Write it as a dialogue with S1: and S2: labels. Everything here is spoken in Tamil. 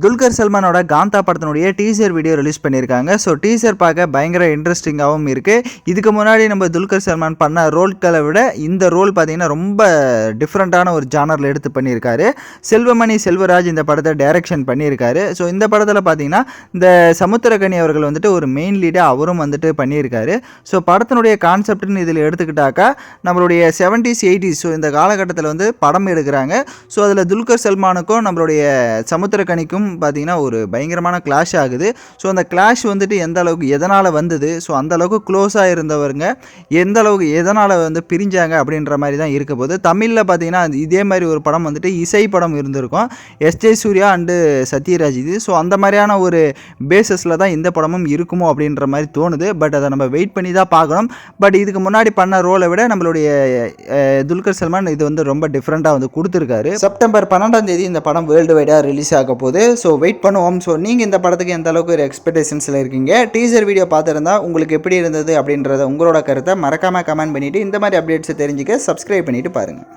S1: துல்கர் சல்மானோட காந்தா படத்தினுடைய டீசர் வீடியோ ரிலீஸ் பண்ணியிருக்காங்க. ஸோ டீசர் பார்க்க பயங்கர இன்ட்ரெஸ்டிங்காகவும் இருக்குது. இதுக்கு முன்னாடி நம்ம துல்கர் சல்மான் பண்ண ரோல்களை விட இந்த ரோல் பார்த்திங்கன்னா ரொம்ப டிஃப்ரெண்ட்டான ஒரு ஜானரில் எடுத்து பண்ணியிருக்காரு. செல்வமணி செல்வராஜ் இந்த படத்தை டைரக்ஷன் பண்ணியிருக்காரு. ஸோ இந்த படத்தில் பார்த்திங்கன்னா இந்த சமுத்திரக்கனி அவர்கள் வந்துட்டு ஒரு மெயின் லீடாக அவரும் வந்துட்டு பண்ணியிருக்காரு. ஸோ படத்தினுடைய கான்செப்ட்னு இதில் எடுத்துக்கிட்டாக்கா நம்மளுடைய 70s 80s ஸோ இந்த காலகட்டத்தில் வந்து படம் எடுக்கிறாங்க. ஸோ அதில் துல்கர் சல்மானுக்கும் நம்மளுடைய சமுத்திரக்கனிக்கும் பார்த்தீங்கன்னா ஒரு பயங்கரமான கிளாஷ் ஆகுது. ஸோ அந்த கிளாஷ் வந்துட்டு எந்த அளவுக்கு எதனால் வந்தது, ஸோ அந்த அளவுக்கு க்ளோஸாக இருந்தவருங்க எந்த அளவுக்கு எதனால் வந்து பிரிஞ்சாங்க அப்படின்ற மாதிரி தான் இருக்க போது. தமிழில் பார்த்தீங்கன்னா இதே மாதிரி ஒரு படம் வந்துட்டு இசை படம் இருந்திருக்கும், எஸ்ஜே சூர்யா அண்டு சத்யராஜ் இது. ஸோ அந்த மாதிரியான ஒரு பேசஸில் தான் இந்த படமும் இருக்குமோ அப்படின்ற மாதிரி தோணுது. பட் அதை நம்ம வெயிட் பண்ணி தான் பார்க்கணும். பட் இதுக்கு முன்னாடி பண்ண ரோலை விட நம்மளுடைய துல்கர் சல்மான் இது வந்து ரொம்ப டிஃப்ரெண்ட்டாக வந்து கொடுத்துருக்காரு. செப்டம்பர் 12ஆம் தேதி இந்த படம் வேர்ல்டு வைடாக ரிலீஸ் ஆக போகுது. ஸோ வெயிட் பண்ணுவோம். ஸோ நீங்கள் இந்த படத்துக்கு எந்த அளவுக்கு ஒரு எக்ஸ்பெக்டேஷன்ஸில் இருக்கீங்க, டீசர் வீடியோ பார்த்துருந்தா உங்களுக்கு எப்படி இருந்தது அப்படின்றத உங்களோட கருத்தை மறக்காமல் கமெண்ட் பண்ணிவிட்டு இந்த மாதிரி அப்டேட்ஸை தெரிஞ்சுக்க சப்ஸ்கிரைப் பண்ணிவிட்டு பாருங்கள்.